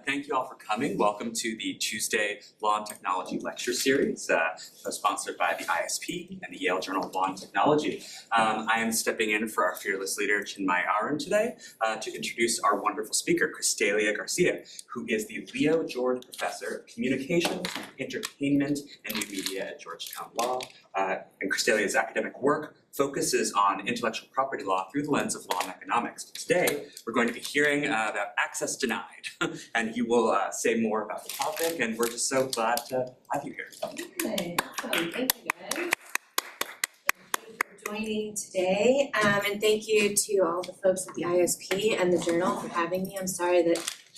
Thank you all for coming. Welcome to the Tuesday Law and Technology Lecture Series, co-sponsored by the ISP and the Yale Journal of Law and Technology. I am stepping in for our fearless leader, Chinmay Arun, today to introduce our wonderful speaker, Kristelia García, who is the Leo George Professor of Communications, Entertainment, and New Media at Georgetown Law. And Kristelia's academic work focuses on intellectual property law through the lens of law and economics. Today, we're going to be hearing about access denied, and you will say more about the topic, and we're just so glad to have you here. Okay, awesome. Thank you guys. Thank you for joining today, and thank you to all the folks at the ISP and the Journal for having me. I'm sorry that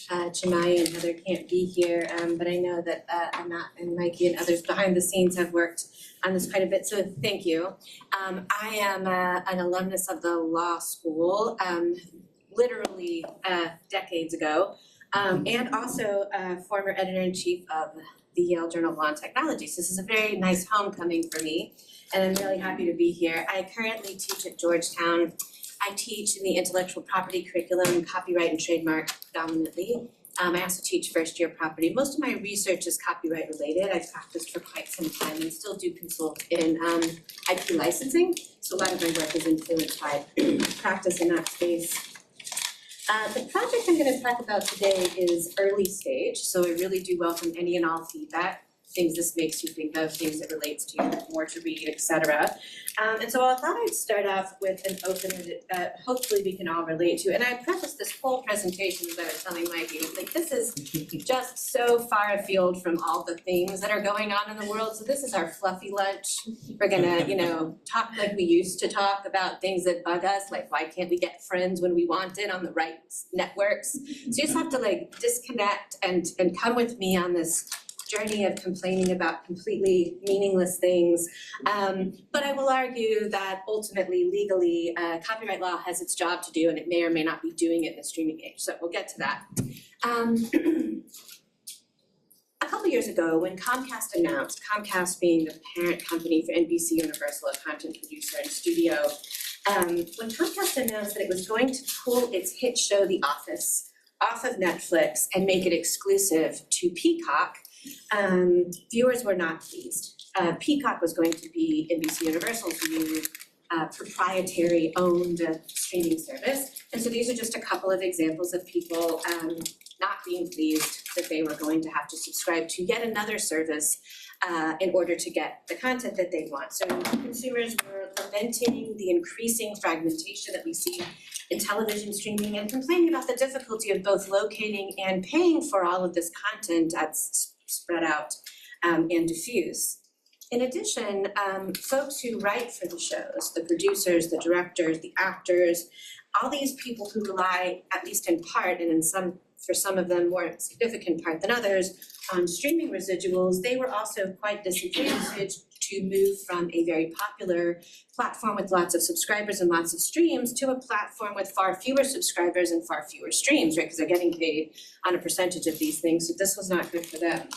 Chinmay and Heather can't be here, but I know that Matt and Mikey and others behind the scenes have worked on this quite a bit, so thank you. I am an alumnus of the law school, literally decades ago, and also a former editor-in-chief of the Yale Journal of Law and Technology. So this is a very nice homecoming for me, and I'm really happy to be here. I currently teach at Georgetown. I teach in the intellectual property curriculum, copyright and trademark predominantly. I also teach first year property. Most of my research is copyright related. I've practiced for quite some time and still do consult in IP licensing. So a lot of my work is influenced by practice in that space. The project I'm going to talk about today is early stage. So I really do welcome any and all feedback, things this makes you think of, things it relates to, more to read, etc. And so I thought I'd start off with an opening that hopefully we can all relate to. And I prefaced this whole presentation as I was telling Mikey, like this is just so far afield from all the things that are going on in the world. So this is our fluffy lunch. We're gonna, talk like we used to talk about things that bug us, like why can't we get friends when we want it on the right networks? So you just have to disconnect and come with me on this journey of complaining about completely meaningless things. But I will argue that ultimately, legally, copyright law has its job to do, and it may or may not be doing it in the streaming age. So we'll get to that. A couple years ago, when Comcast announced, Comcast being the parent company for NBC Universal, a content producer and studio, when Comcast announced that it was going to pull its hit show The Office off of Netflix and make it exclusive to Peacock, viewers were not pleased. Peacock was going to be NBC Universal's new proprietary owned streaming service. And so these are just a couple of examples of people not being pleased that they were going to have to subscribe to yet another service in order to get the content that they want. So consumers were lamenting the increasing fragmentation that we see in television streaming and complaining about the difficulty of both locating and paying for all of this content that's spread out and diffuse. In addition, folks who write for the shows, the producers, the directors, the actors, all these people who rely, at least in part, and for some of them more significant part than others, on streaming residuals, they were also quite disadvantaged to move from a very popular platform with lots of subscribers and lots of streams to a platform with far fewer subscribers and far fewer streams, right? Because they're getting paid on a percentage of these things, so this was not good for them.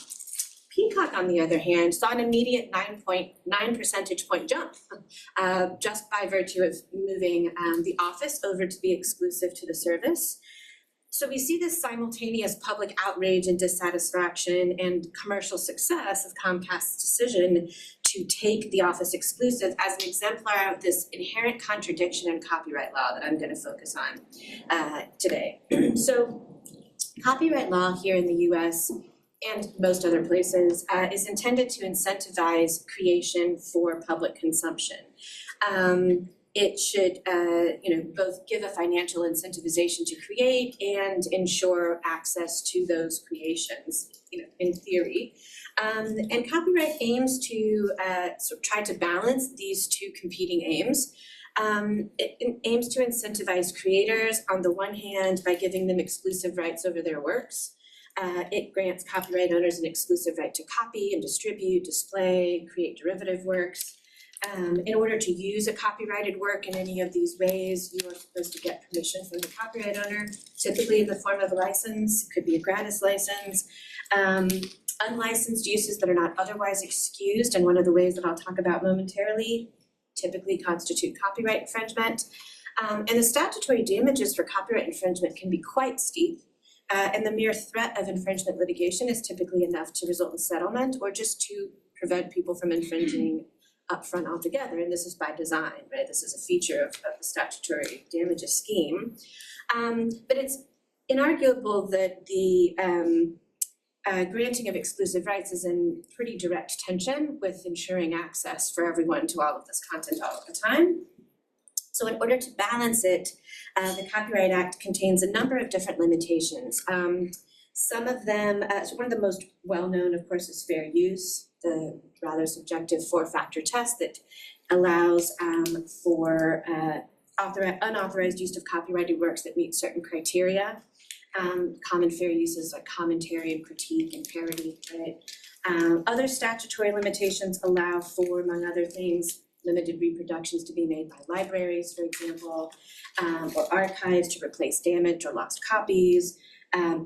Peacock, on the other hand, saw an immediate 9.9 percentage point jump just by virtue of moving The Office over to be exclusive to the service. So we see this simultaneous public outrage and dissatisfaction and commercial success of Comcast's decision to take The Office exclusive as an exemplar of this inherent contradiction in copyright law that I'm going to focus on today. So copyright law here in the US and most other places is intended to incentivize creation for public consumption. It should, both give a financial incentivization to create and ensure access to those creations, in theory. And copyright aims to try to balance these two competing aims. It aims to incentivize creators on the one hand by giving them exclusive rights over their works. It grants copyright owners an exclusive right to copy and distribute, display, create derivative works. In order to use a copyrighted work in any of these ways, you are supposed to get permission from the copyright owner, typically in the form of a license, could be a gratis license. Unlicensed uses that are not otherwise excused, and one of the ways that I'll talk about momentarily, typically constitute copyright infringement. And the statutory damages for copyright infringement can be quite steep. and the mere threat of infringement litigation is typically enough to result in settlement or just to prevent people from infringing upfront altogether, and this is by design, right? This is a feature of the statutory damages scheme. But it's inarguable that the granting of exclusive rights is in pretty direct tension with ensuring access for everyone to all of this content all of the time. So in order to balance it, the Copyright Act contains a number of different limitations. Some of them, so one of the most well-known, of course, is fair use, the rather subjective 4-factor test that allows for unauthorized use of copyrighted works that meet certain criteria. Common fair uses like commentary and critique and parody, right? Other statutory limitations allow for, among other things, limited reproductions to be made by libraries, for example, or archives to replace damaged or lost copies.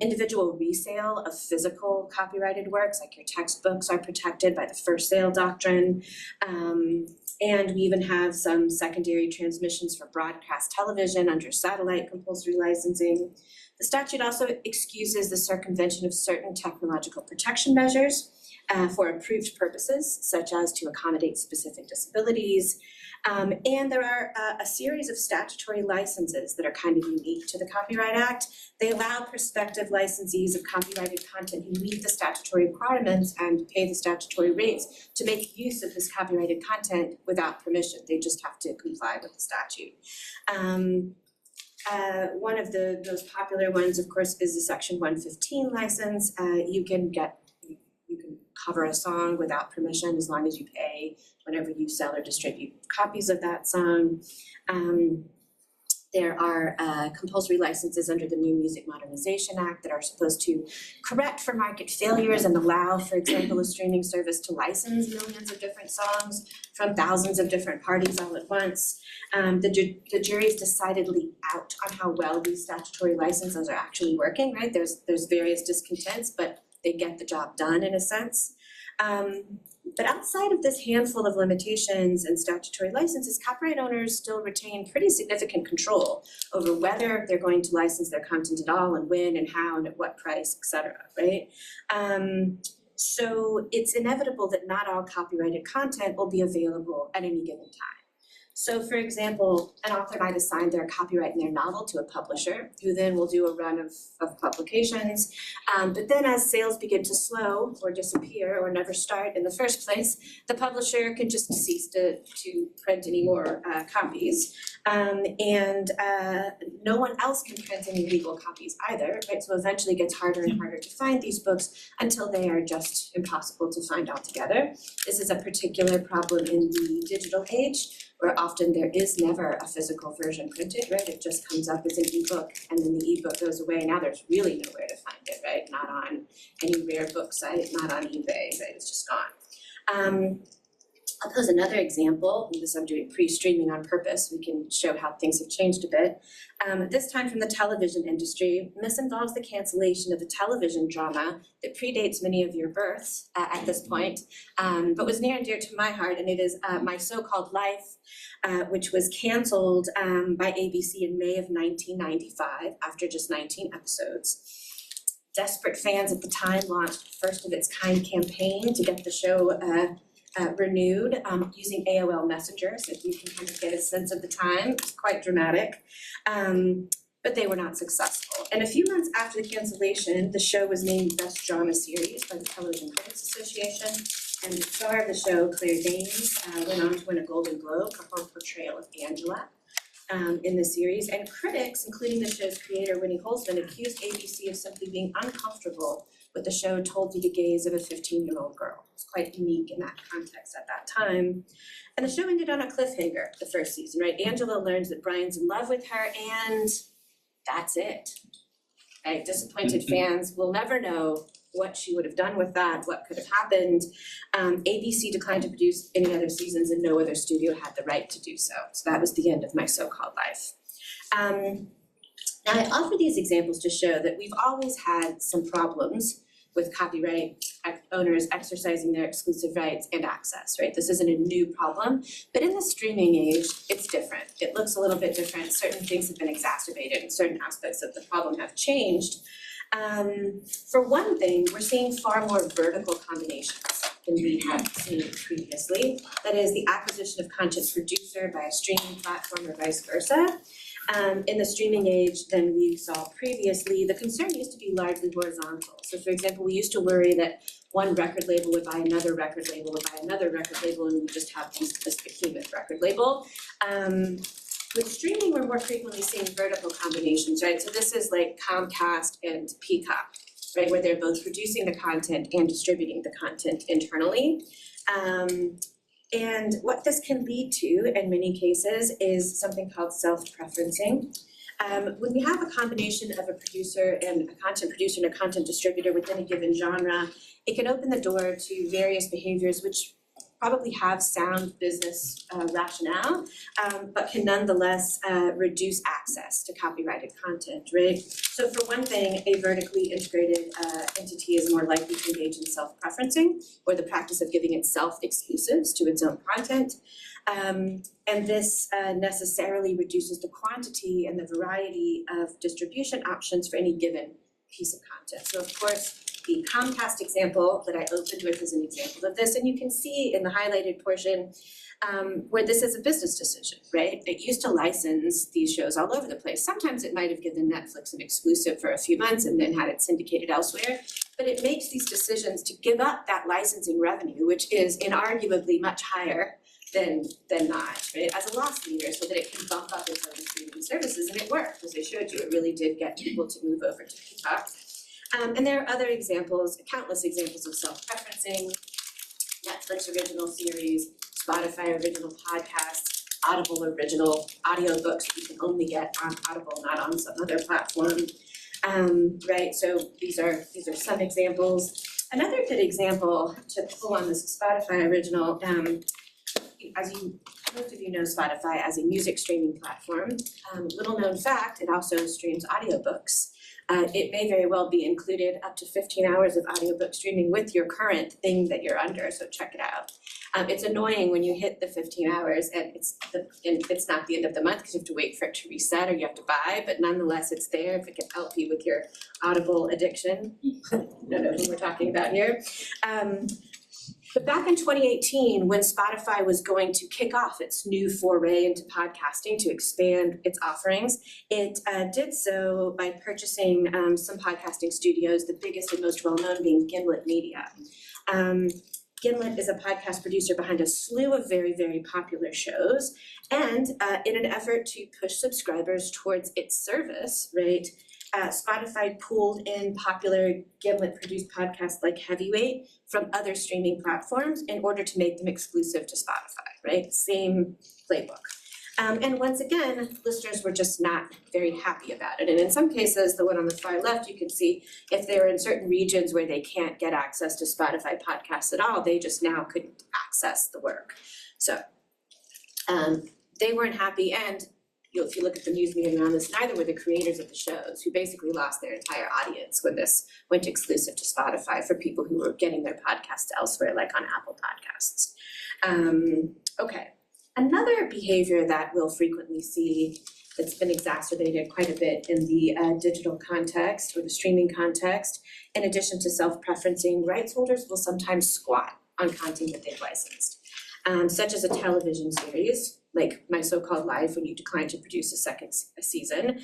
Individual resale of physical copyrighted works, like your textbooks, are protected by the first sale doctrine. And we even have some secondary transmissions for broadcast television under satellite compulsory licensing. The statute also excuses the circumvention of certain technological protection measures for approved purposes, such as to accommodate specific disabilities. And there are a series of statutory licenses that are kind of unique to the Copyright Act. They allow prospective licensees of copyrighted content who meet the statutory requirements and pay the statutory rates to make use of this copyrighted content without permission. They just have to comply with the statute. One of the most popular ones, of course, is the Section 115 license. You can cover a song without permission as long as you pay whenever you sell or distribute copies of that song. There are compulsory licenses under the New Music Modernization Act that are supposed to correct for market failures and allow, for example, a streaming service to license millions of different songs from thousands of different parties all at once. The jury's decidedly out on how well these statutory licenses are actually working, right? There's various discontents, but they get the job done in a sense. But outside of this handful of limitations and statutory licenses, copyright owners still retain pretty significant control over whether they're going to license their content at all and when and how and at what price, et cetera, right? So it's inevitable that not all copyrighted content will be available at any given time. So for example, an author might assign their copyright in their novel to a publisher, who then will do a run of publications. But then as sales begin to slow or disappear or never start in the first place, the publisher can just cease to print any more copies. And no one else can print any legal copies either, right? So eventually it gets harder and harder to find these books until they are just impossible to find altogether. This is a particular problem in the digital age, where often there is never a physical version printed, right? It just comes up as an ebook and then the ebook goes away. Now there's really nowhere to find it, right? Not on any rare book site, not on eBay, right? It's just gone. I'll pose another example. This I'm doing pre-streaming on purpose. We can show how things have changed a bit. This time from the television industry. This involves the cancellation of a television drama that predates many of your births at this point, but was near and dear to my heart, and it is My So-Called Life, which was canceled by ABC in May of 1995 after just 19 episodes. Desperate fans at the time launched a first-of-its-kind campaign to get the show renewed using AOL Messenger, so you can kind of get a sense of the time. It's quite dramatic, but they were not successful. And a few months after the cancellation, the show was named Best Drama Series by the Television Critics Association, and the star of the show, Claire Danes, went on to win a Golden Globe for her portrayal of Angela in the series. And critics, including the show's creator, Winnie Holzman, accused ABC of simply being uncomfortable with the show told through the gaze of a 15-year-old girl. It's quite unique in that context at that time. And the show ended on a cliffhanger the first season, right? Angela learns that Brian's in love with her, and that's it. Right? Disappointed fans will never know what she would have done with that, what could have happened. ABC declined to produce any other seasons, and no other studio had the right to do so. So that was the end of My So-Called Life. Now I offer these examples to show that we've always had some problems with copyright owners exercising their exclusive rights and access, right? This isn't a new problem, but in the streaming age, it's different. It looks a little bit different. Certain things have been exacerbated and certain aspects of the problem have changed. For one thing, we're seeing far more vertical combinations than we have seen previously. That is the acquisition of content producer by a streaming platform or vice versa. In the streaming age than we saw previously, the concern used to be largely horizontal. So for example, we used to worry that one record label would buy another record label, would buy another record label, and we would just have this behemoth record label. With streaming, we're more frequently seeing vertical combinations, right? So this is like Comcast and Peacock, right? Where they're both producing the content and distributing the content internally. And what this can lead to in many cases is something called self-preferencing. When we have a combination of a producer and a content producer and a content distributor within a given genre, it can open the door to various behaviors which probably have sound business rationale, but can nonetheless reduce access to copyrighted content, right? So for one thing, a vertically integrated entity is more likely to engage in self-preferencing or the practice of giving itself exclusives to its own content. And this necessarily reduces the quantity and the variety of distribution options for any given piece of content. So of course, the Comcast example that I opened with is an example of this, and you can see in the highlighted portion where this is a business decision, right? It used to license these shows all over the place. Sometimes it might have given Netflix an exclusive for a few months and then had it syndicated elsewhere, but it makes these decisions to give up that licensing revenue, which is inarguably much higher than not, right, as a loss leader, so that it can bump up its own streaming services, and it worked, as I showed you. It really did get people to move over to Peacock. And there are other examples, countless examples of self-preferencing, Netflix original series, Spotify original podcasts, Audible original audiobooks that you can only get on Audible, not on some other platform. Right, so these are some examples. Another good example to pull on this Spotify original, most of you know Spotify as a music streaming platform. Little known fact, it also streams audiobooks. It may very well be included up to 15 hours of audiobook streaming with your current thing that you're under, so check it out. It's annoying when you hit the 15 hours and it's not the end of the month because you have to wait for it to reset or you have to buy, but nonetheless it's there if it can help you with your Audible addiction. I don't know who we're talking about here. But back in 2018, when Spotify was going to kick off its new foray into podcasting to expand its offerings, it did so by purchasing some podcasting studios, the biggest and most well-known being Gimlet Media. Gimlet is a podcast producer behind a slew of very, very popular shows, and in an effort to push subscribers towards its service, right, Spotify pulled in popular Gimlet-produced podcasts like Heavyweight from other streaming platforms in order to make them exclusive to Spotify, right? Same playbook. And once again, listeners were just not very happy about it. And in some cases, the one on the far left, you can see if they're in certain regions where they can't get access to Spotify podcasts at all, they just now couldn't access the work. So they weren't happy, and if you look at the news media around this, neither were the creators of the shows, who basically lost their entire audience when this went exclusive to Spotify for people who were getting their podcasts elsewhere, like on Apple Podcasts. Okay, another behavior that we'll frequently see that's been exacerbated quite a bit in the digital context or the streaming context, in addition to self-preferencing, rights holders will sometimes squat on content that they've licensed, such as a television series, like My So-Called Life, when you decline to produce a second season.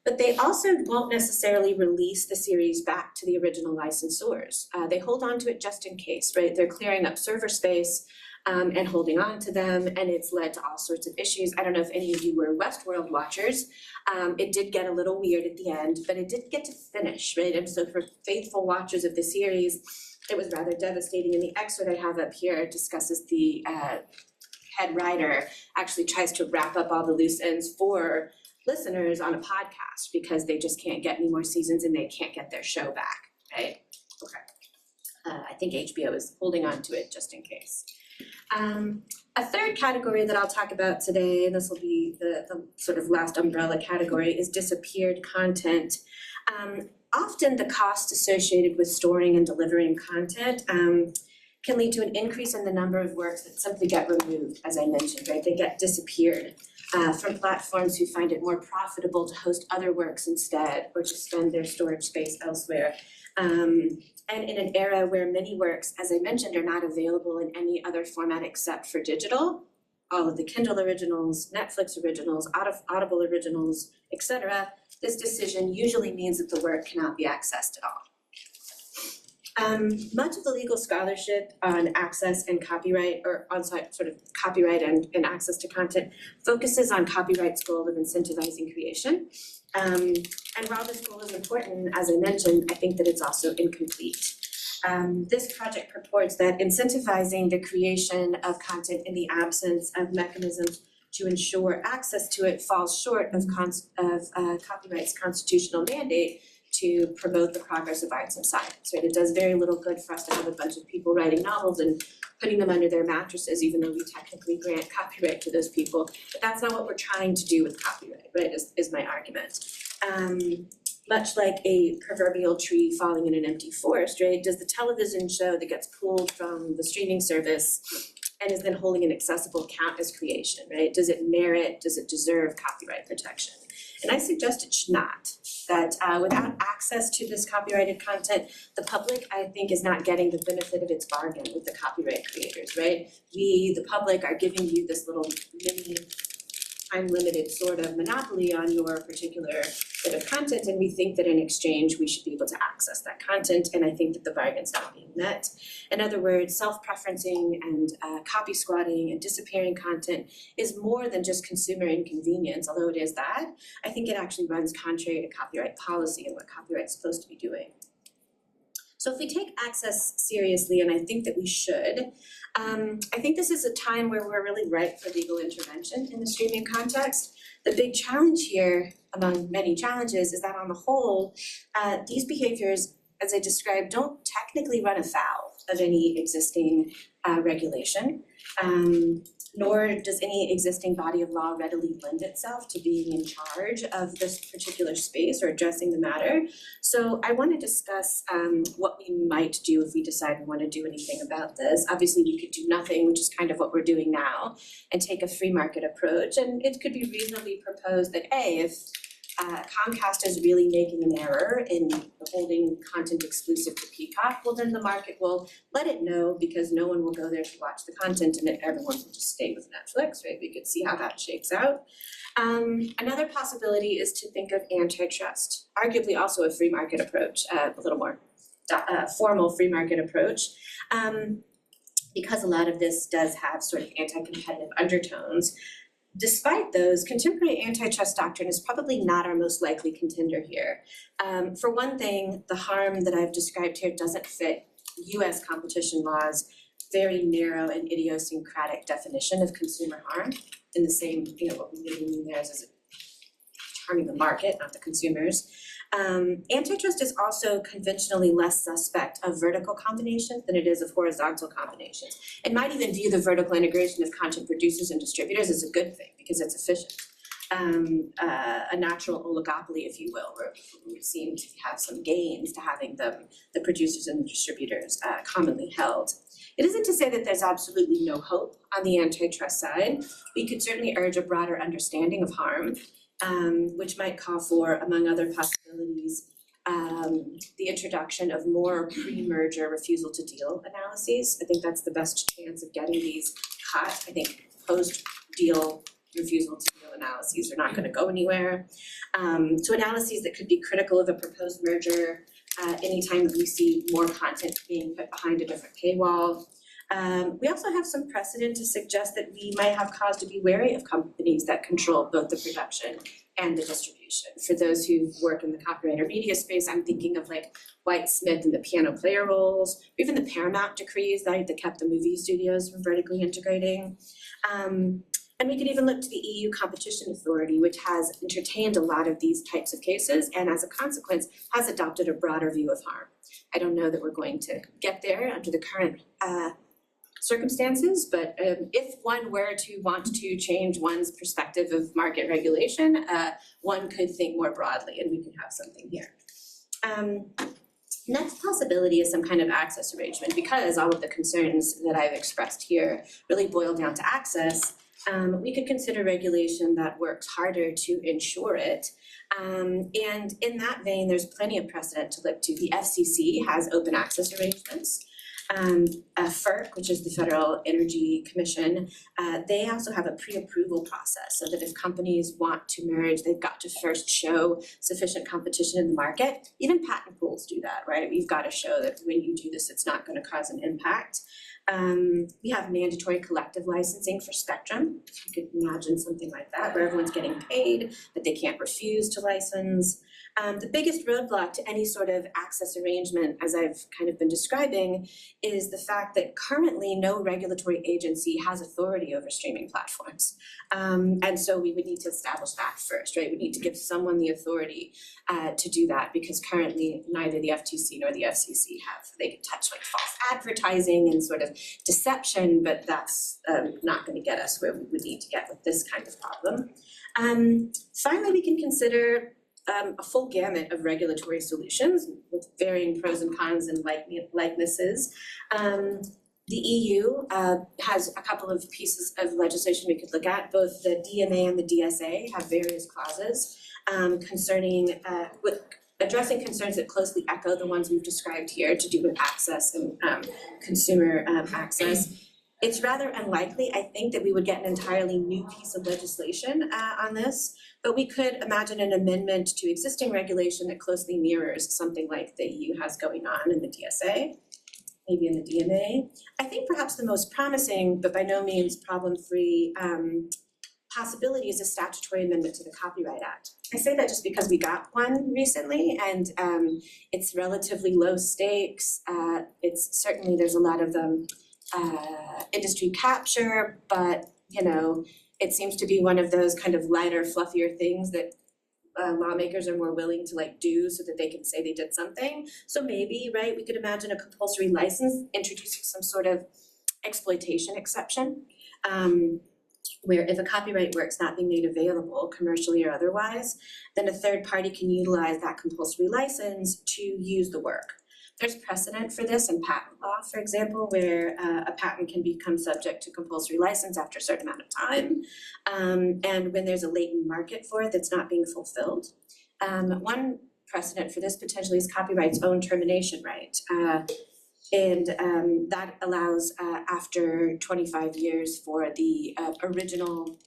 But they also won't necessarily release the series back to the original licensors. They hold on to it just in case, right? They're clearing up server space and holding on to them, and it's led to all sorts of issues. I don't know if any of you were Westworld watchers. It did get a little weird at the end, but it did get to finish, right? And so for faithful watchers of the series, it was rather devastating. And the excerpt I have up here discusses the head writer actually tries to wrap up all the loose ends for listeners on a podcast because they just can't get any more seasons and they can't get their show back, right? Okay. I think HBO is holding on to it just in case. A third category that I'll talk about today, and this will be the sort of last umbrella category, is disappeared content. Often the cost associated with storing and delivering content can lead to an increase in the number of works that simply get removed, as I mentioned, right? They get disappeared. from platforms who find it more profitable to host other works instead or to spend their storage space elsewhere. And in an era where many works, as I mentioned, are not available in any other format except for digital, all of the Kindle originals, Netflix originals, Audible originals, etc., this decision usually means that the work cannot be accessed at all. Much of the legal scholarship on access and copyright, or on sort of copyright and access to content, focuses on copyright's goal of incentivizing creation. And while this goal is important, as I mentioned, I think that it's also incomplete. This project purports that incentivizing the creation of content in the absence of mechanisms to ensure access to it falls short of copyright's constitutional mandate to promote the progress of arts and science, right? It does very little good for us to have a bunch of people writing novels and putting them under their mattresses, even though we technically grant copyright to those people. But that's not what we're trying to do with copyright, right, is my argument. Much like a proverbial tree falling in an empty forest, right? Does the television show that gets pulled from the streaming service and is then holding an accessible count as creation, right? Does it deserve copyright protection? And I suggest it should not. That without access to this copyrighted content, the public, I think, is not getting the benefit of its bargain with the copyright creators, right? We, the public, are giving you this little mini time-limited sort of monopoly on your particular bit of content, and we think that in exchange we should be able to access that content, and I think that the bargain's not being met. In other words, self-preferencing and copy squatting and disappearing content is more than just consumer inconvenience, although it is that. I think it actually runs contrary to copyright policy and what copyright's supposed to be doing. So if we take access seriously, and I think that we should, I think this is a time where we're really ripe for legal intervention in the streaming context. The big challenge here, among many challenges, is that on the whole, these behaviors, as I described, don't technically run afoul of any existing regulation, nor does any existing body of law readily lend itself to being in charge of this particular space or addressing the matter. So I want to discuss what we might do if we decide we want to do anything about this. Obviously, we could do nothing, which is kind of what we're doing now, and take a free market approach. And it could be reasonably proposed that, A, if Comcast is really making an error in holding content exclusive to Peacock, well then the market will let it know because no one will go there to watch the content and then everyone will just stay with Netflix, right? We could see how that shakes out. Another possibility is to think of antitrust, arguably also a free market approach, a little more formal free market approach. Because a lot of this does have sort of anti-competitive undertones. Despite those, contemporary antitrust doctrine is probably not our most likely contender here. For one thing, the harm that I've described here doesn't fit US competition law's very narrow and idiosyncratic definition of consumer harm in the same, what we really mean there is harming the market, not the consumers. Antitrust is also conventionally less suspect of vertical combinations than it is of horizontal combinations. It might even view the vertical integration of content producers and distributors as a good thing because it's efficient. A natural oligopoly, if you will, where we seem to have some gains to having the producers and the distributors commonly held. It isn't to say that there's absolutely no hope on the antitrust side. We could certainly urge a broader understanding of harm, which might call for, among other possibilities, the introduction of more pre-merger refusal to deal analyses. I think that's the best chance of getting these cut. I think post-deal refusal to deal analyses are not going to go anywhere. So analyses that could be critical of a proposed merger anytime we see more content being put behind a different paywall. We also have some precedent to suggest that we might have cause to be wary of companies that control both the production and the distribution. For those who work in the copyright or media space, I'm thinking of like White Smith and the piano player roles, or even the Paramount decrees that kept the movie studios from vertically integrating. And we could even look to the EU Competition Authority, which has entertained a lot of these types of cases and as a consequence has adopted a broader view of harm. I don't know that we're going to get there under the current circumstances, but if one were to want to change one's perspective of market regulation, one could think more broadly and we could have something here. Next possibility is some kind of access arrangement because all of the concerns that I've expressed here really boil down to access. we could consider regulation that works harder to ensure it. And in that vein, there's plenty of precedent to look to. The FCC has open access arrangements. FERC, which is the Federal Energy Commission, they also have a pre-approval process so that if companies want to merge, they've got to first show sufficient competition in the market. Even patent pools do that, right? We've got to show that when you do this, it's not going to cause an impact. We have mandatory collective licensing for spectrum. You could imagine something like that, where everyone's getting paid, but they can't refuse to license. The biggest roadblock to any sort of access arrangement, as I've kind of been describing, is the fact that currently no regulatory agency has authority over streaming platforms. And so we would need to establish that first, right? We need to give someone the authority to do that, because currently neither the FTC nor the FCC they can touch like false advertising and sort of deception, but that's not going to get us where we would need to get with this kind of problem. Finally, we can consider a full gamut of regulatory solutions with varying pros and cons and likenesses. The EU has a couple of pieces of legislation we could look at. Both the DMA and the DSA have various clauses concerning addressing concerns that closely echo the ones we've described here to do with access and consumer access. It's rather unlikely, I think, that we would get an entirely new piece of legislation on this, but we could imagine an amendment to existing regulation that closely mirrors something like the EU has going on in the DSA, maybe in the DMA. I think perhaps the most promising, but by no means problem-free, possibility is a statutory amendment to the Copyright Act. I say that just because we got one recently, and it's relatively low stakes. It's certainly, there's a lot of industry capture, but it seems to be one of those kind of lighter, fluffier things that lawmakers are more willing to do so that they can say they did something. So maybe, right, we could imagine a compulsory license introducing some sort of exploitation exception, where if a copyright work's not being made available commercially or otherwise, then a third party can utilize that compulsory license to use the work. There's precedent for this in patent law, for example, where a patent can become subject to compulsory license after a certain amount of time, and when there's a latent market for it that's not being fulfilled. One precedent for this potentially is copyright's own termination right. And that allows after 25 years for the original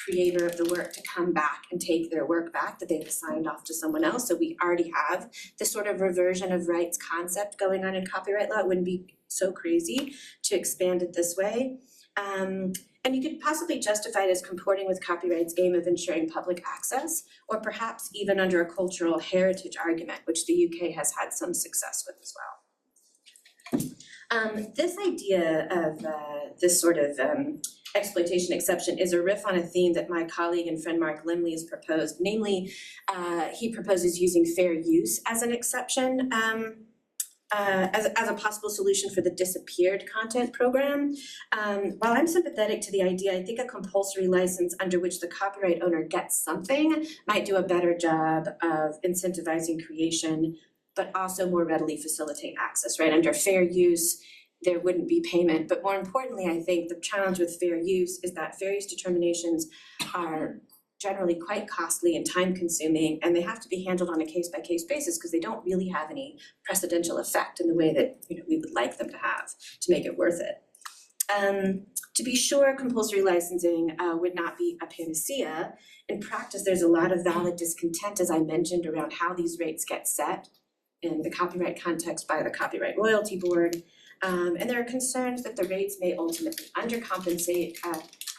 creator of the work to come back and take their work back that they've assigned off to someone else. So we already have this sort of reversion of rights concept going on in copyright law. It wouldn't be so crazy to expand it this way. And you could possibly justify it as comporting with copyright's aim of ensuring public access, or perhaps even under a cultural heritage argument, which the UK has had some success with as well. This idea of this sort of exploitation exception is a riff on a theme that my colleague and friend Mark Limley has proposed. Namely, he proposes using fair use as an exception as a possible solution for the disappeared content program. While I'm sympathetic to the idea, I think a compulsory license under which the copyright owner gets something might do a better job of incentivizing creation, but also more readily facilitate access, right? Under fair use, there wouldn't be payment. But more importantly, I think the challenge with fair use is that fair use determinations are generally quite costly and time consuming, and they have to be handled on a case-by-case basis because they don't really have any precedential effect in the way that we would like them to have to make it worth it. To be sure, compulsory licensing would not be a panacea. In practice, there's a lot of valid discontent, as I mentioned, around how these rates get set in the copyright context by the Copyright Royalty Board. And there are concerns that the rates may ultimately undercompensate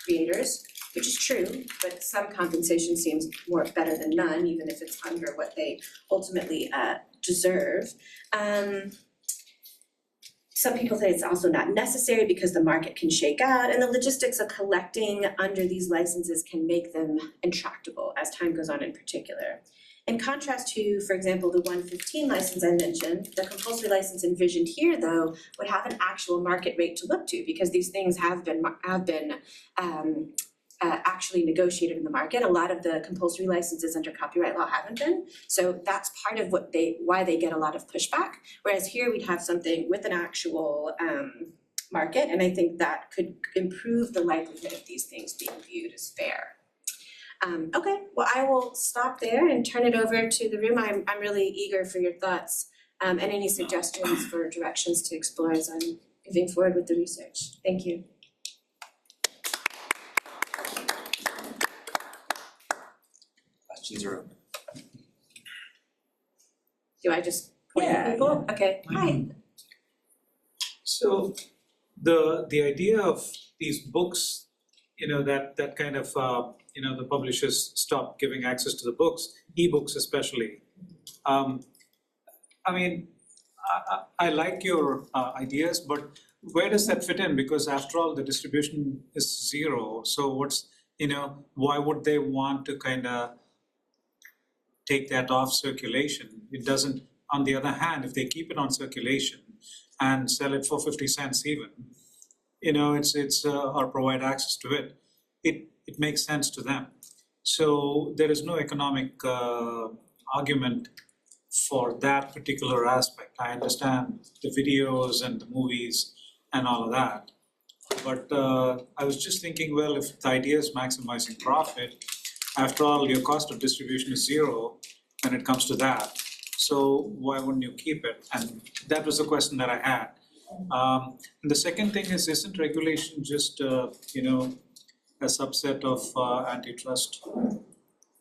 creators, which is true, but some compensation seems better than none, even if it's under what they ultimately deserve. Some people say it's also not necessary because the market can shake out, and the logistics of collecting under these licenses can make them intractable as time goes on in particular. In contrast to, for example, the 115 license I mentioned, the compulsory license envisioned here, though, would have an actual market rate to look to because these things have been actually negotiated in the market. A lot of the compulsory licenses under copyright law haven't been, so that's part of why they get a lot of pushback. Whereas here we'd have something with an actual market, and I think that could improve the likelihood of these things being viewed as fair. Okay, well, I will stop there and turn it over to the room. I'm really eager for your thoughts and any suggestions for directions to explore as I'm moving forward with the research. Thank you. Questions are open. Do I just point at people? Okay, hi. So the idea of these books, that kind of the publishers stop giving access to the books, ebooks especially. I like your ideas, but where does that fit in? Because after all, the distribution is zero. So why would they want to kind of take that off circulation? It doesn't. On the other hand, if they keep it on circulation and sell it for 50 cents even, or provide access to it, it makes sense to them. So there is no economic argument for that particular aspect. I understand the videos and the movies and all of that, but I was just thinking, well, if the idea is maximizing profit, after all, your cost of distribution is zero when it comes to that. So why wouldn't you keep it? And that was the question that I had. And the second thing is, isn't regulation just, a subset of antitrust?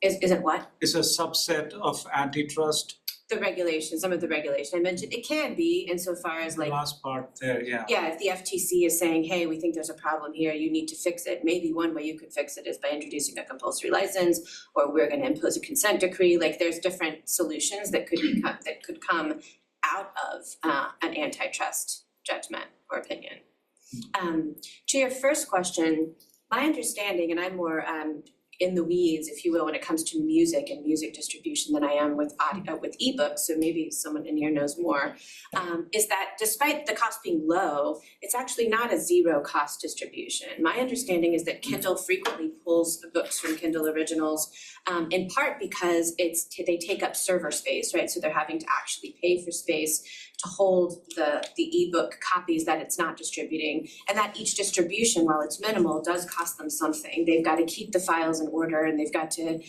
Is it what? Is a subset of antitrust? The regulation, some of the regulation I mentioned, it can be insofar as The last part there, yeah. Yeah, if the FTC is saying, hey, we think there's a problem here, you need to fix it, maybe one way you could fix it is by introducing a compulsory license, or we're gonna impose a consent decree. Like, there's different solutions that could come out of an antitrust judgment or opinion. To your first question, my understanding, and I'm more in the weeds, if you will, when it comes to music and music distribution than I am with audio, with ebooks, so maybe someone in here knows more, is that despite the cost being low, it's actually not a zero cost distribution. My understanding is that Kindle frequently pulls the books from Kindle Originals, in part because they take up server space, right? So they're having to actually pay for space to hold the ebook copies that it's not distributing, and that each distribution, while it's minimal, does cost them something. They've got to keep the files in order, and they've got to,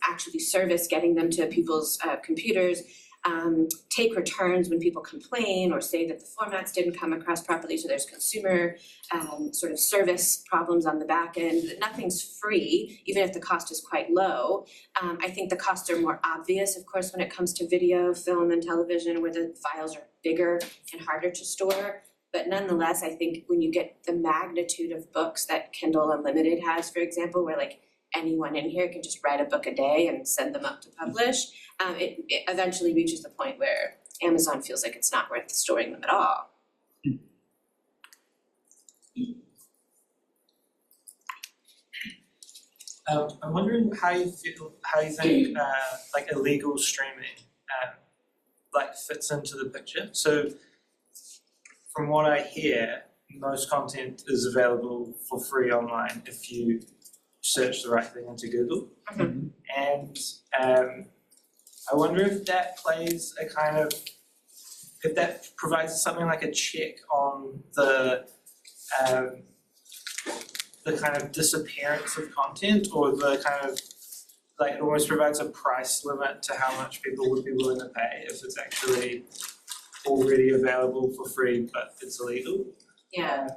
actually service getting them to people's computers, take returns when people complain or say that the formats didn't come across properly, so there's consumer sort of service problems on the back end. Nothing's free, even if the cost is quite low. I think the costs are more obvious, of course, when it comes to video, film, and television, where the files are bigger and harder to store. But nonetheless, I think when you get the magnitude of books that Kindle Unlimited has, for example, where like anyone in here can just write a book a day and send them up to publish, it eventually reaches the point where Amazon feels like it's not worth storing them at all. I'm wondering how you think like illegal streaming fits into the picture. So from what I hear, most content is available for free online if you search the right thing into Google. Mm-hmm. And I wonder if that plays a kind of, if that provides something like a check on the kind of disappearance of content, or the kind of, like, it almost provides a price limit to how much people would be willing to pay if it's actually already available for free but it's illegal. Yeah.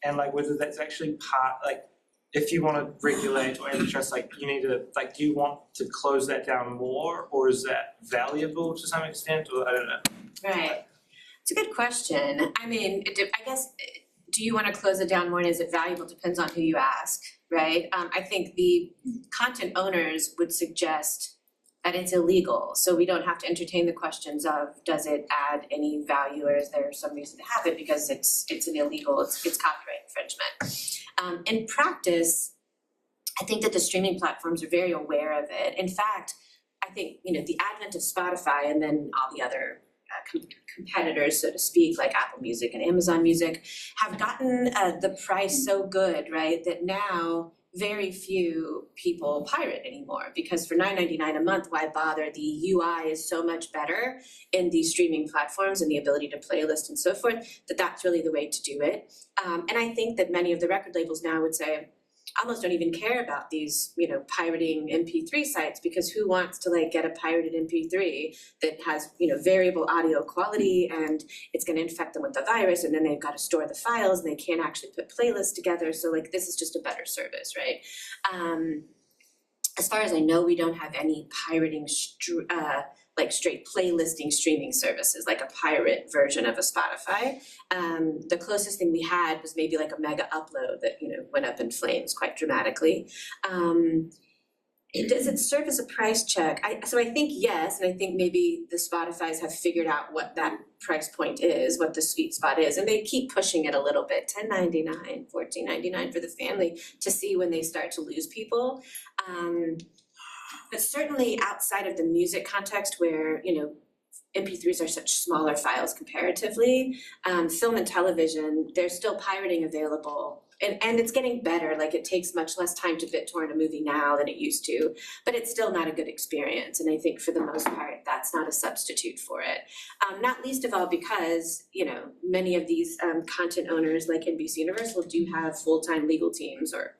And like whether that's actually part, like, if you want to regulate or antitrust, like you need to, like, do you want to close that down more, or is that valuable to some extent, or I don't know. Right. It's a good question. I mean, I guess, do you want to close it down more and is it valuable? Depends on who you ask, right? I think the content owners would suggest that it's illegal, so we don't have to entertain the questions of does it add any value, or is there some reason to have it, because it's an illegal, it's copyright infringement. In practice, I think that the streaming platforms are very aware of it. In fact, I think, the advent of Spotify and then all the other competitors, so to speak, like Apple Music and Amazon Music, have gotten the price so good, right, that now very few people pirate anymore, because for $9.99 a month, why bother? The UI is so much better in these streaming platforms and the ability to playlist and so forth, that's really the way to do it. And I think that many of the record labels now would say, almost don't even care about these, pirating MP3 sites, because who wants to like get a pirated MP3 that has, variable audio quality, and it's going to infect them with the virus, and then they've got to store the files and they can't actually put playlists together. So like this is just a better service, right? As far as I know, we don't have any pirating like straight playlisting streaming services, like a pirate version of a Spotify. The closest thing we had was maybe like a mega upload that, went up in flames quite dramatically. Does it serve as a price check? So I think yes, and I think maybe the Spotifys have figured out what that price point is, what the sweet spot is, and they keep pushing it a little bit, $10.99, $14.99 for the family, to see when they start to lose people. But certainly outside of the music context where, MP3s are such smaller files comparatively, film and television, there's still pirating available. And it's getting better, like it takes much less time to BitTorrent a movie now than it used to, but it's still not a good experience. And I think for the most part, that's not a substitute for it. Not least of all because, many of these content owners like NBC Universal do have full-time legal teams or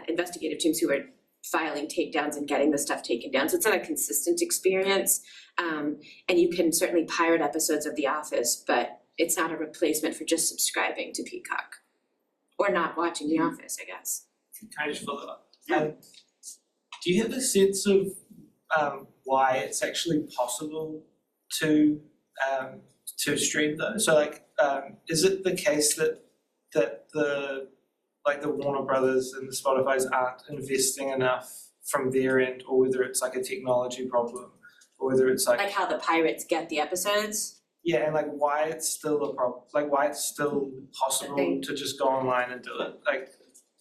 investigative teams who are filing takedowns and getting the stuff taken down. So it's not a consistent experience. And you can certainly pirate episodes of The Office, but it's not a replacement for just subscribing to Peacock or not watching The Office, I guess. Can I just follow up? Do you have a sense of why it's actually possible to stream those? So like, is it the case that the Warner Brothers and the Spotify's aren't investing enough from their end, or whether it's like a technology problem, or whether it's like how the pirates get the episodes? Yeah, and like why it's still a problem, like why it's still possible to just go online and do it. Like,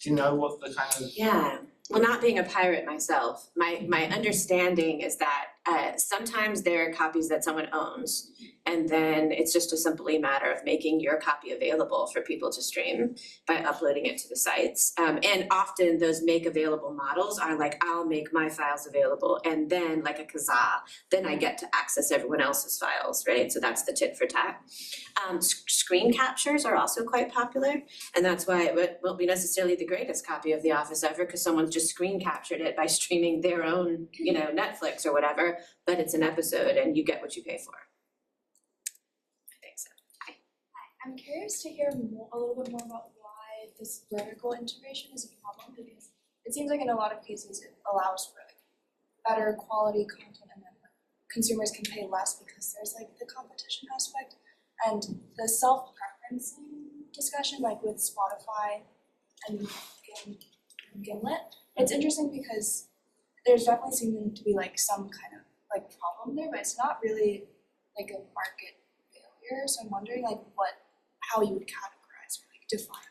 do you know what the kind of Well, not being a pirate myself, my understanding is that sometimes there are copies that someone owns, and then it's just a simply matter of making your copy available for people to stream by uploading it to the sites. And often those make available models are like, I'll make my files available, and then like a Kazaa, then I get to access everyone else's files, right? So that's the tit for tat. Screen captures are also quite popular, and that's why it won't be necessarily the greatest copy of The Office ever, because someone's just screen captured it by streaming their own, Netflix or whatever, but it's an episode and you get what you pay for. I think so. Hi. I'm curious to hear a little bit more about why this vertical integration is a problem, because it seems like in a lot of cases it allows for better quality content, and then consumers can pay less because there's the competition aspect. And the self-preferencing discussion, with Spotify and Gimlet, it's interesting because there's definitely seeming to be some kind of problem there, but it's not really a market failure. So I'm wondering how you would categorize or define that.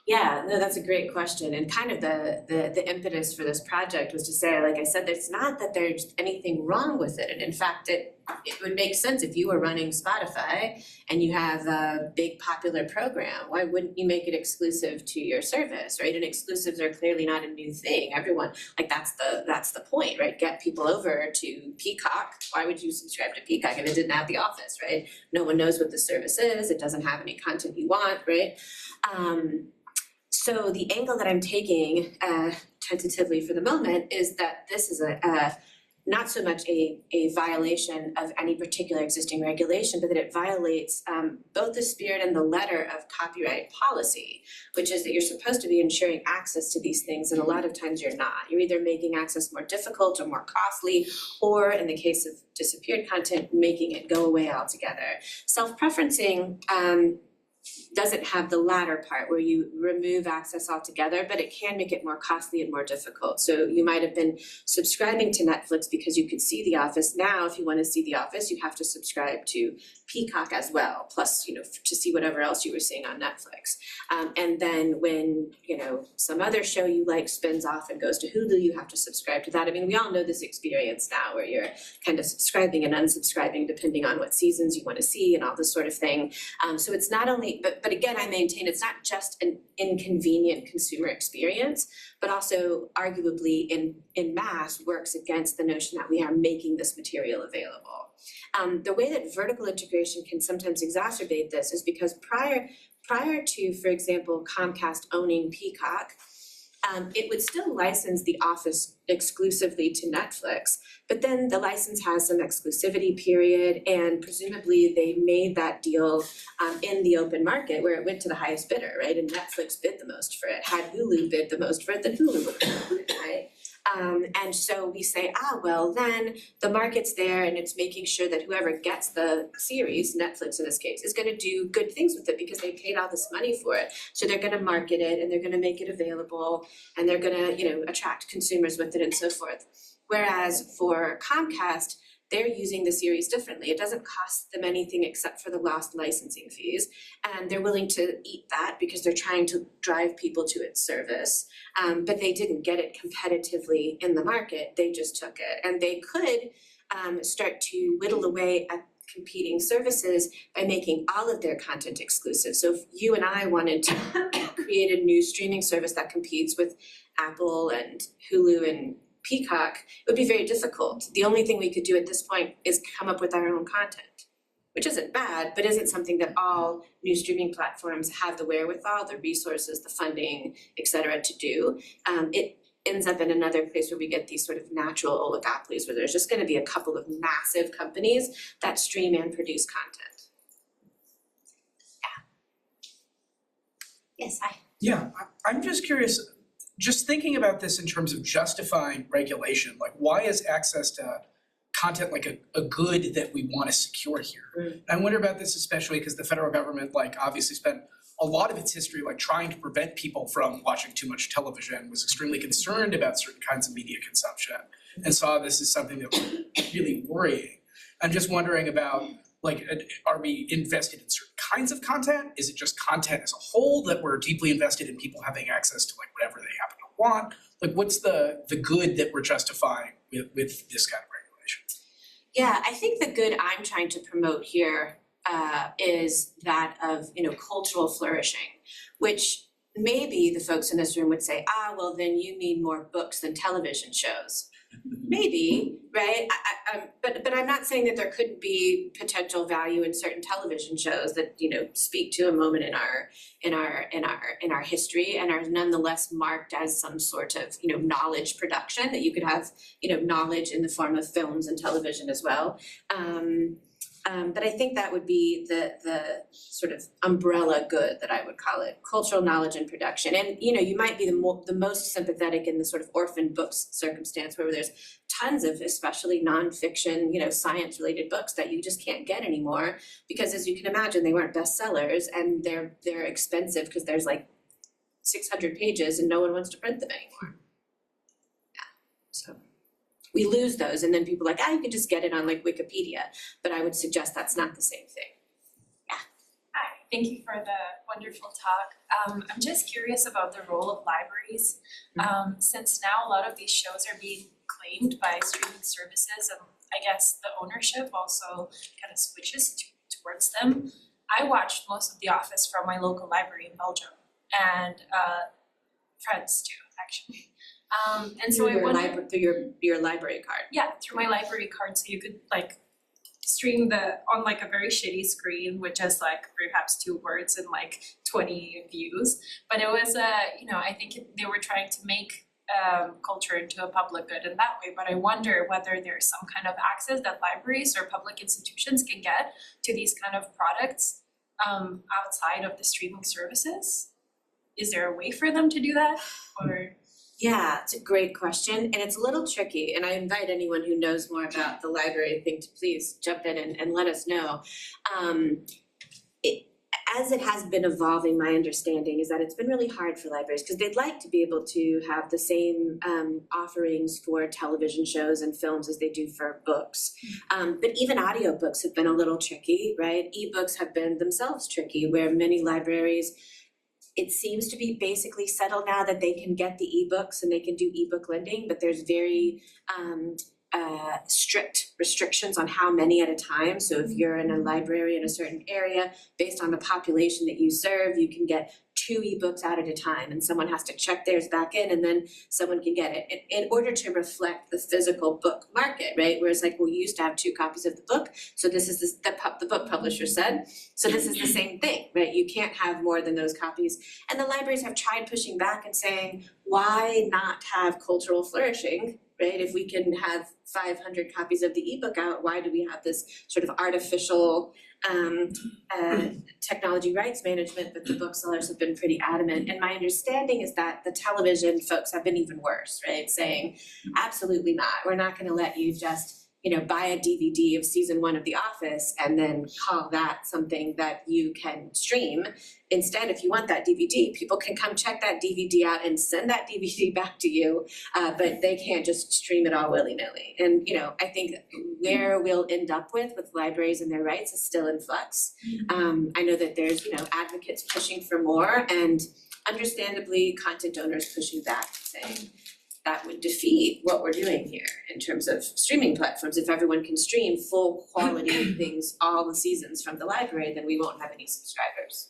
Yeah, no, that's a great question. And kind of the impetus for this project was to say, like I said, it's not that there's anything wrong with it. And in fact, it would make sense if you were running Spotify and you have a big popular program. Why wouldn't you make it exclusive to your service, right? And exclusives are clearly not a new thing. Everyone, that's the point, right? Get people over to Peacock. Why would you subscribe to Peacock if it didn't have The Office, right? No one knows what the service is. It doesn't have any content you want, right? So the angle that I'm taking tentatively for the moment is that this is not so much a violation of any particular existing regulation, but that it violates both the spirit and the letter of copyright policy, which is that you're supposed to be ensuring access to these things, and a lot of times you're not. You're either making access more difficult or more costly, or in the case of disappeared content, making it go away altogether. Self-preferencing doesn't have the latter part where you remove access altogether, but it can make it more costly and more difficult. So you might have been subscribing to Netflix because you could see The Office. Now, if you want to see The Office, you have to subscribe to Peacock as well, plus, to see whatever else you were seeing on Netflix. And then when, some other show you like spins off and goes to Hulu, you have to subscribe to that. I mean, we all know this experience now where you're kind of subscribing and unsubscribing depending on what seasons you want to see and all this sort of thing. So it's not only point, but again, I maintain it's not just an inconvenient consumer experience, but also arguably in mass works against the notion that we are making this material available. The way that vertical integration can sometimes exacerbate this is because prior to, for example, Comcast owning Peacock, it would still license The Office exclusively to Netflix, but then the license has some exclusivity period, and presumably they made that deal in the open market where it went to the highest bidder, right? And Netflix bid the most for it. Had Hulu bid the most for it, then Hulu would have bid it, right? And so we say, well, then the market's there and it's making sure that whoever gets the series, Netflix in this case, is gonna do good things with it because they paid all this money for it. So they're gonna market it and they're gonna make it available and they're gonna, attract consumers with it and so forth. Whereas for Comcast, they're using the series differently. It doesn't cost them anything except for the lost licensing fees. And they're willing to eat that because they're trying to drive people to its service. But they didn't get it competitively in the market, they just took it. And they could start to whittle away at competing services by making all of their content exclusive. So if you and I wanted to create a new streaming service that competes with Apple and Hulu and Peacock, it would be very difficult. The only thing we could do at this point is come up with our own content, which isn't bad, but isn't something that all new streaming platforms have the wherewithal, the resources, the funding, et cetera, to do. It ends up in another place where we get these sort of natural oligopolies where there's just gonna be a couple of massive companies that stream and produce content. Yeah. Yes, hi. Yeah, I'm just curious, just thinking about this in terms of justifying regulation, like why is access to content like a good that we want to secure here? And I wonder about this especially because the federal government obviously spent a lot of its history trying to prevent people from watching too much television, was extremely concerned about certain kinds of media consumption, and saw this as something that was really worrying. I'm just wondering about are we invested in certain kinds of content? Is it just content as a whole that we're deeply invested in people having access to whatever they happen to want? What's the good that we're justifying with this kind of regulation? Yeah, I think the good I'm trying to promote here is that of cultural flourishing, which maybe the folks in this room would say, well then you mean more books than television shows. Maybe, right? But I'm not saying that there couldn't be potential value in certain television shows that speak to a moment in our history and are nonetheless marked as some sort of knowledge production, that you could have knowledge in the form of films and television as well. But I think that would be the sort of umbrella good that I would call it, cultural knowledge and production. And you might be the most sympathetic in the sort of orphan books circumstance where there's tons of, especially nonfiction, science related books that you just can't get anymore because, as you can imagine, they weren't bestsellers and they're expensive because there's 600 pages and no one wants to print them anymore. Yeah, so we lose those and then people are you can just get it on Wikipedia, but I would suggest that's not the same thing. Hi, thank you for the wonderful talk. I'm just curious about the role of libraries. Since now a lot of these shows are being claimed by streaming services and I guess the ownership also kind of switches towards them. I watched most of The Office from my local library in Belgium and Friends too, actually. And so I wondered through your library card. Yeah, through my library card, so you could stream on a very shitty screen with just perhaps 2 words and 20 views. But it was I think they were trying to make culture into a public good in that way. But I wonder whether there's some kind of access that libraries or public institutions can get to these kind of products outside of the streaming services. Is there a way for them to do that, or? Yeah, it's a great question, and it's a little tricky, and I invite anyone who knows more about the library thing to please jump in and let us know. As it has been evolving, my understanding is that it's been really hard for libraries because they'd like to be able to have the same offerings for television shows and films as they do for books. But even audiobooks have been a little tricky, right? Ebooks have been themselves tricky, where many libraries, it seems to be basically settled now that they can get the ebooks and they can do ebook lending, but there's very strict restrictions on how many at a time. So if you're in a library in a certain area, based on the population that you serve, you can get 2 ebooks out at a time, and someone has to check theirs back in, and then someone can get it in order to reflect the physical book market, right? Whereas like, well, you used to have 2 copies of the book, so this is the book publisher said, so this is the same thing, right? You can't have more than those copies. And the libraries have tried pushing back and saying, why not have cultural flourishing, right? If we can have 500 copies of the ebook out, why do we have this sort of artificial technology rights management? But the booksellers have been pretty adamant. And my understanding is that the television folks have been even worse, right? Saying, absolutely not. We're not gonna let you just, buy a DVD of season 1 of The Office and then call that something that you can stream. Instead, if you want that DVD, people can come check that DVD out and send that DVD back to you, but they can't just stream it all willy-nilly. And, I think where we'll end up with libraries and their rights is still in flux. I know that there's, advocates pushing for more, and understandably, content owners pushing back, saying that would defeat what we're doing here in terms of streaming platforms. If everyone can stream full quality things all the seasons from the library, then we won't have any subscribers.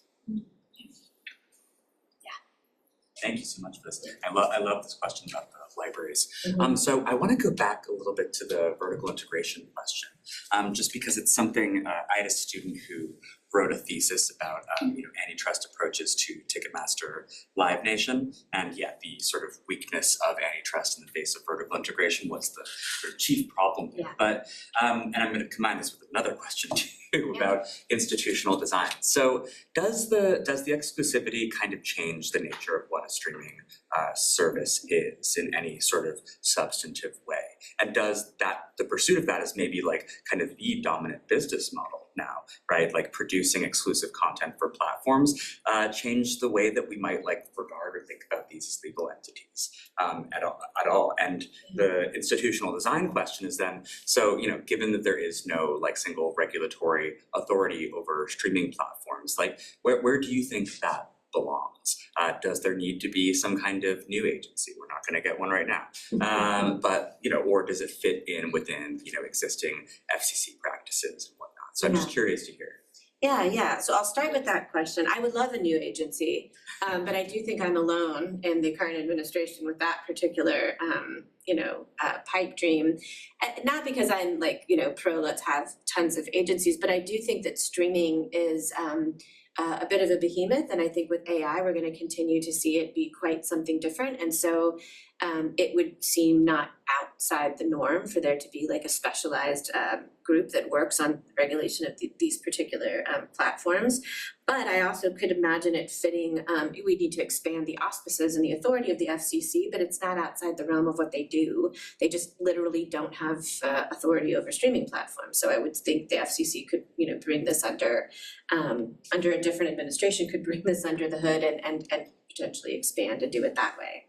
Thank you so much for this. I love this question about the libraries. So I want to go back a little bit to the vertical integration question, just because it's something I had a student who wrote a thesis about antitrust approaches to Ticketmaster Live Nation, and yet the sort of weakness of antitrust in the face of vertical integration was the sort of chief problem. Yeah. But and I'm going to combine this with another question too about institutional design. So does the exclusivity kind of change the nature of what a streaming service is in any sort of substantive way? And does the pursuit of that is maybe like kind of the dominant business model now, right? Like producing exclusive content for platforms change the way that we might like regard or think about these as legal entities at all. And the institutional design question is then, so given that there is no like single regulatory authority over streaming platforms, like where do you think that belongs? Does there need to be some kind of new agency? We're not going to get one right now, but or does it fit in within existing FCC practices and whatnot? So I'm just curious to hear. Yeah. So I'll start with that question. I would love a new agency, but I do think I'm alone in the current administration with that particular, pipe dream. Not because I'm like, pro let's have tons of agencies, but I do think that streaming is a bit of a behemoth, and I think with AI we're going to continue to see it be quite something different. And so it would seem not outside the norm for there to be like a specialized group that works on regulation of these particular platforms. But I also could imagine it fitting, we need to expand the auspices and the authority of the FCC, but it's not outside the realm of what they do. They just literally don't have authority over streaming platforms. So I would think the FCC could, bring this under a different administration, could bring this under the hood and potentially expand and do it that way.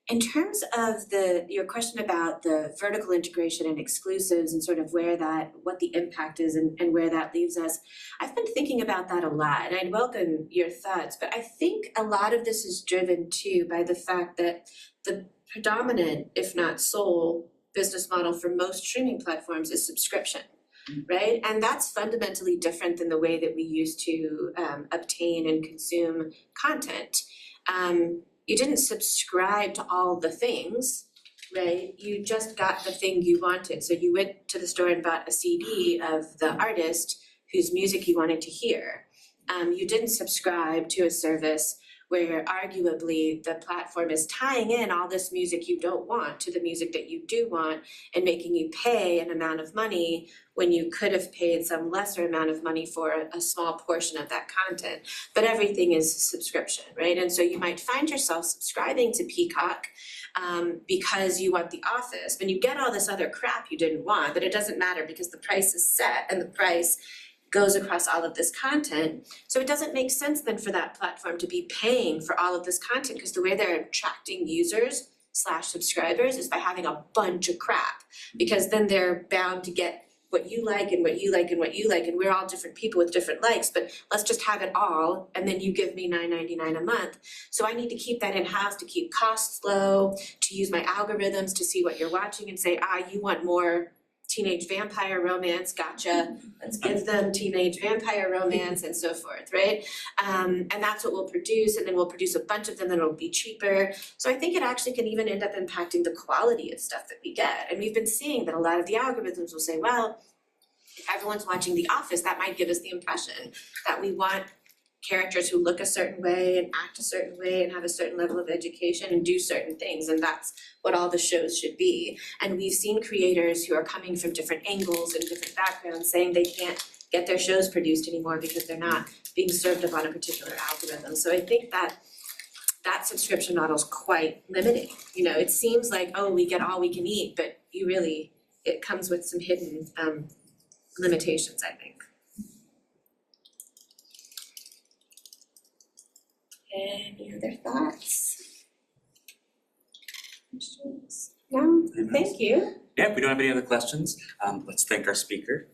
In terms of your question about the vertical integration and exclusives and sort of what the impact is and where that leaves us, I've been thinking about that a lot, and I'd welcome your thoughts, but I think a lot of this is driven too by the fact that the predominant, if not sole, business model for most streaming platforms is subscription. Right? And that's fundamentally different than the way that we used to obtain and consume content. You didn't subscribe to all the things, right? You just got the thing you wanted. So you went to the store and bought a CD of the artist whose music you wanted to hear. You didn't subscribe to a service where arguably the platform is tying in all this music you don't want to the music that you do want and making you pay an amount of money when you could have paid some lesser amount of money for a small portion of that content. But everything is subscription, right? And so you might find yourself subscribing to Peacock because you want The Office, but you get all this other crap you didn't want, but it doesn't matter because the price is set and the price goes across all of this content. So it doesn't make sense then for that platform to be paying for all of this content, because the way they're attracting users/subscribers is by having a bunch of crap, because then they're bound to get what you like and what you like and what you like, and we're all different people with different likes, but let's just have it all, and then you give me $9.99 a month. So I need to keep that in-house to keep costs low, to use my algorithms to see what you're watching and say, you want more teenage vampire romance, gotcha, let's give them teenage vampire romance and so forth, right? And that's what we'll produce, and then we'll produce a bunch of them, then it'll be cheaper. So I think it actually can even end up impacting the quality of stuff that we get. And we've been seeing that a lot of the algorithms will say, well, if everyone's watching The Office, that might give us the impression that we want characters who look a certain way and act a certain way and have a certain level of education and do certain things, and that's what all the shows should be. And we've seen creators who are coming from different angles and different backgrounds saying they can't get their shows produced anymore because they're not being served up on a particular algorithm. So I think that subscription model is quite limiting. You know, it seems like, we get all we can eat, but it comes with some hidden limitations, I think. Any other thoughts? Questions? No? Thank you. Yeah, if we don't have any other questions, let's thank our speaker.